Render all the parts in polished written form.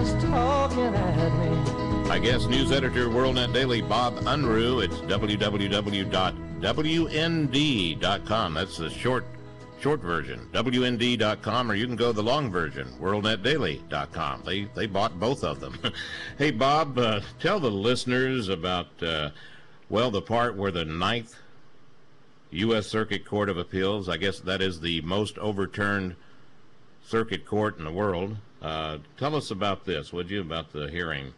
just talking at me. My guest news editor, WorldNet Daily, Bob Unruh. It's www.wnd.com. That's the short version, wnd.com, or you can go the long version, worldnetdaily.com. They bought both of them. Hey, Bob, tell the listeners about, the part where the Ninth U.S. Circuit Court of Appeals, I guess that is the most overturned circuit court in the world. Tell us about this, would you, about the hearing?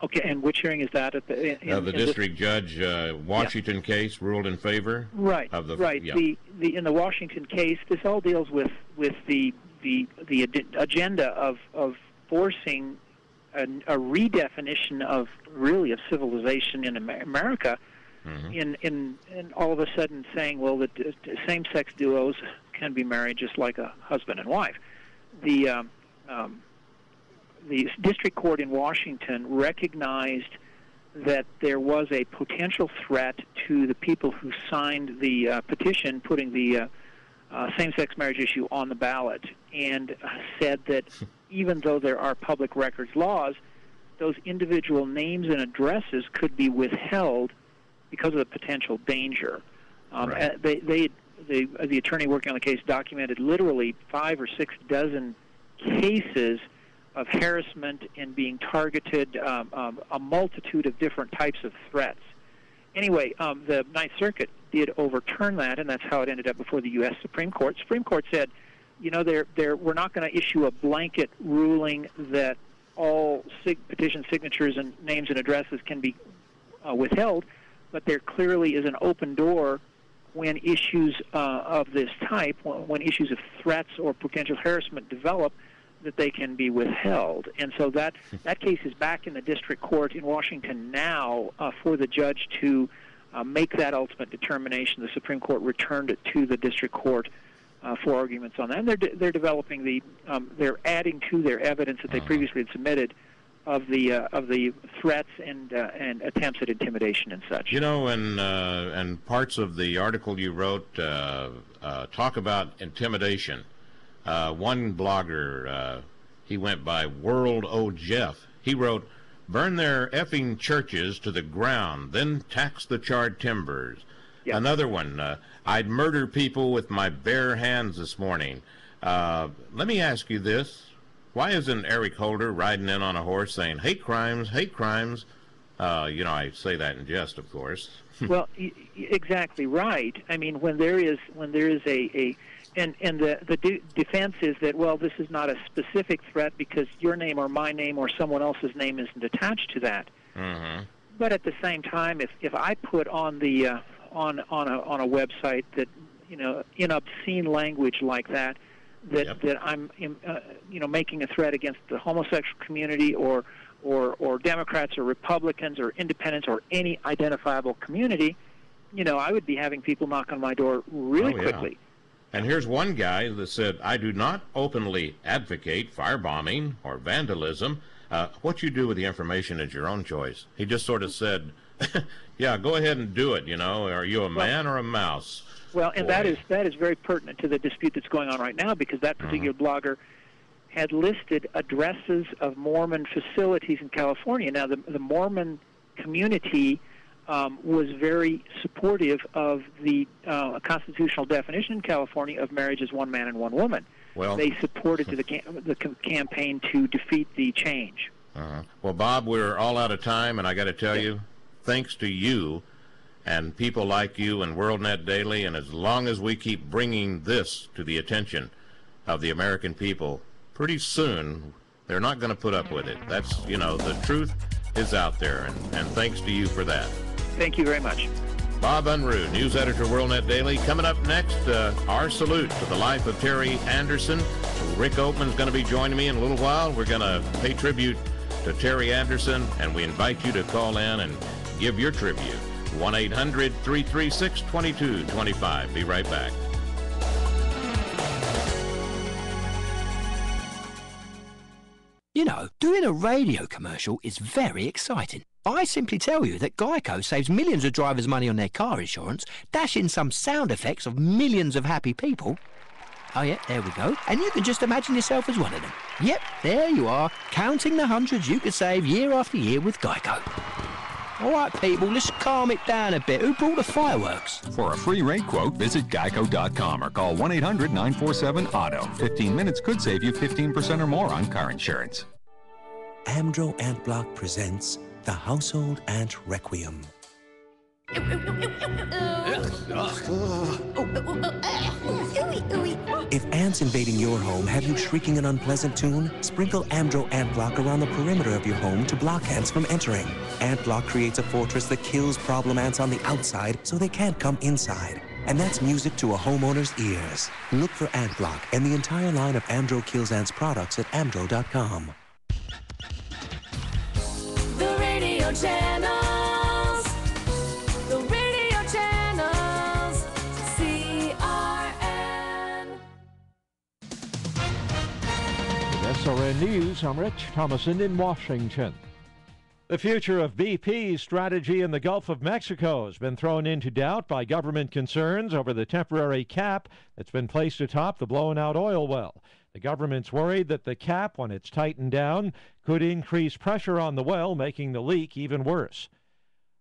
Okay, and which hearing is that? At the district judge, Washington case ruled in favor. Right. Of the, right. Yeah. In the Washington case, this all deals with the agenda of forcing a redefinition of civilization in America, in all of a sudden saying, well, that same-sex duos can be married just like a husband and wife. The district court in Washington recognized that there was a potential threat to the people who signed the petition putting the same-sex marriage issue on the ballot, and said that even though there are public records laws, those individual names and addresses could be withheld because of the potential danger. Right. The attorney working on the case documented literally 5 or 6 dozen cases of harassment and being targeted, a multitude of different types of threats. Anyway, the Ninth Circuit did overturn that, and that's how it ended up before the U.S. Supreme Court. Supreme Court said, we're not going to issue a blanket ruling that all petition signatures and names and addresses can be withheld, but there clearly is an open door when issues of this type, when issues of threats or potential harassment develop, that they can be withheld. And so that case is back in the district court in Washington now for the judge to make that ultimate determination. The Supreme Court returned it to the district court for arguments on that. And they're developing they're adding to their evidence that they previously had submitted of the threats and attempts at intimidation and such. And parts of the article you wrote talk about intimidation. One blogger, he went by World O. Jeff. He wrote, "Burn their effing churches to the ground, then tax the charred timbers." Yep. Another one, "I'd murder people with my bare hands this morning." Let me ask you this. Why isn't Eric Holder riding in on a horse saying, "Hate crimes, hate crimes"? I say that in jest, of course. Well, exactly right. I mean, when there is the defense is that, well, this is not a specific threat because your name or my name or someone else's name isn't attached to that. Mm-hmm. But at the same time, if I put on the on a website that in obscene language like that, that I'm making a threat against the homosexual community or Democrats or Republicans or independents or any identifiable community, I would be having people knock on my door really quickly. And here's one guy that said, "I do not openly advocate firebombing or vandalism. What you do with the information is your own choice." He just sort of said, "Yeah, go ahead and do it. Are you a man or a mouse?" Well, and that is very pertinent to the dispute that's going on right now, because that particular blogger had listed addresses of Mormon facilities in California. Now, the Mormon community was very supportive of the constitutional definition in California of marriage as one man and one woman. Well, they supported the campaign to defeat the change. Well, Bob, we're all out of time, and I got to tell you, thanks to you and people like you and WorldNet Daily, and as long as we keep bringing this to the attention of the American people, pretty soon they're not going to put up with it. That's, the truth is out there, and thanks to you for that. Thank you very much. Bob Unruh, news editor, WorldNet Daily. Coming up next, our salute to the life of Terry Anderson. Rick Oatman's going to be joining me in a little while. We're going to pay tribute to Terry Anderson, and we invite you to call in and give your tribute. 1-800-336-2225. Be right back. Doing a radio commercial is very exciting. I simply tell you that Geico saves millions of drivers money on their car insurance, dash in some sound effects of millions of happy people, Oh, yeah, there we go. And you can just imagine yourself as one of them. Yep, there you are, counting the hundreds you could save year after year with Geico. All right, people, let's calm it down a bit. Who brought the fireworks? For a free rate quote, visit geico.com or call 1-800-947-AUTO. 15 minutes could save you 15% or more on car insurance. Amdro Ant Block presents the Household Ant Requiem. If ants invading your home have you shrieking an unpleasant tune, sprinkle Amdro Ant Block around the perimeter of your home to block ants from entering. Ant Block creates a fortress that kills problem ants on the outside so they can't come inside. And that's music to a homeowner's ears. Look for Ant Block and the entire line of Amdro Kills Ants products at amdro.com. The radio channels. The radio channels. CRN. With SRN News, I'm Rich Thomason in Washington. The future of BP's strategy in the Gulf of Mexico has been thrown into doubt by government concerns over the temporary cap that's been placed atop the blown-out oil well. The government's worried that the cap, when it's tightened down, could increase pressure on the well, making the leak even worse.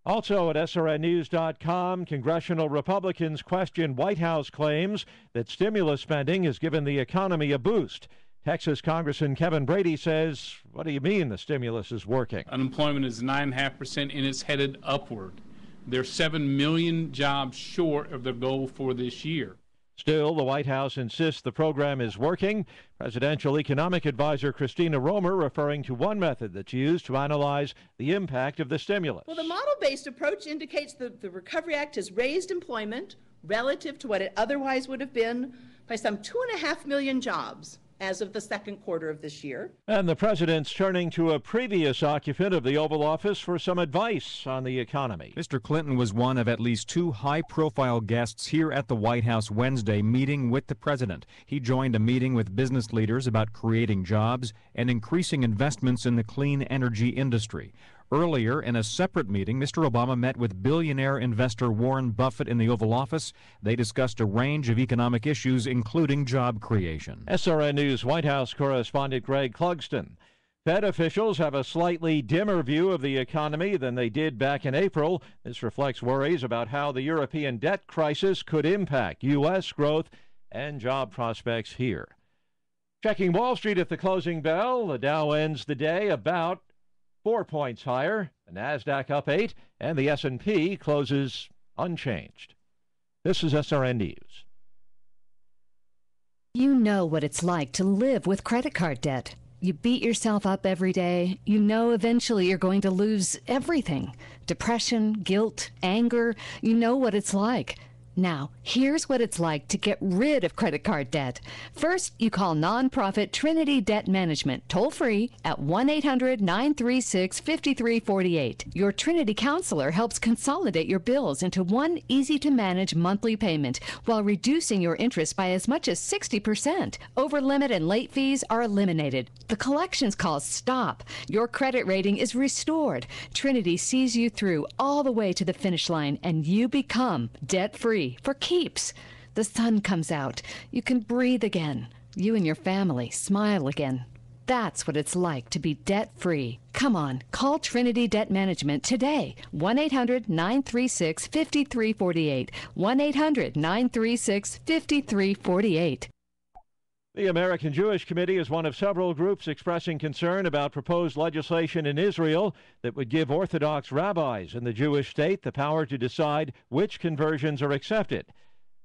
Also at srnnews.com, congressional Republicans question White House claims that stimulus spending has given the economy a boost. Texas Congressman Kevin Brady says, what do you mean the stimulus is working? Unemployment is 9.5% and it's headed upward. They're 7 million jobs short of their goal for this year. Still, the White House insists the program is working. Presidential economic advisor Christina Romer referring to one method that's used to analyze the impact of the stimulus. Well, the model-based approach indicates that the Recovery Act has raised employment relative to what it otherwise would have been by some 2.5 million jobs as of the second quarter of this year. And the president's turning to a previous occupant of the Oval Office for some advice on the economy. Mr. Clinton was one of at least two high-profile guests here at the White House Wednesday meeting with the president. He joined a meeting with business leaders about creating jobs and increasing investments in the clean energy industry. Earlier, in a separate meeting, Mr. Obama met with billionaire investor Warren Buffett in the Oval Office. They discussed a range of economic issues, including job creation. SRN News White House correspondent Greg Clugston. Fed officials have a slightly dimmer view of the economy than they did back in April. This reflects worries about how the European debt crisis could impact U.S. growth and job prospects here. Checking Wall Street at the closing bell, the Dow ends the day about 4 points higher, the NASDAQ up 8, and the S&P closes unchanged. This is SRN News. You know what it's like to live with credit card debt. You beat yourself up every day. You know eventually you're going to lose everything. Depression, guilt, anger. You know what it's like. Now, here's what it's like to get rid of credit card debt. First, you call nonprofit Trinity Debt Management toll-free at 1-800-936-5348. Your Trinity counselor helps consolidate your bills into one easy-to-manage monthly payment while reducing your interest by as much as 60%. Over-limit and late fees are eliminated. The collections calls stop. Your credit rating is restored. Trinity sees you through all the way to the finish line, and you become debt-free for keeps. The sun comes out. You can breathe again. You and your family smile again. That's what it's like to be debt-free. Come on, call Trinity Debt Management today. 1-800-936-5348. 1-800-936-5348. The American Jewish Committee is one of several groups expressing concern about proposed legislation in Israel that would give Orthodox rabbis in the Jewish state the power to decide which conversions are accepted.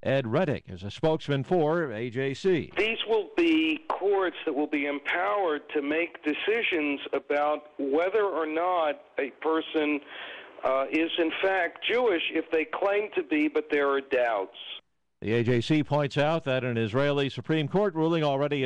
Ed Reddick is a spokesman for AJC. These will be courts that will be empowered to make decisions about whether or not a person is in fact Jewish if they claim to be, but there are doubts. The AJC points out that an Israeli Supreme Court ruling already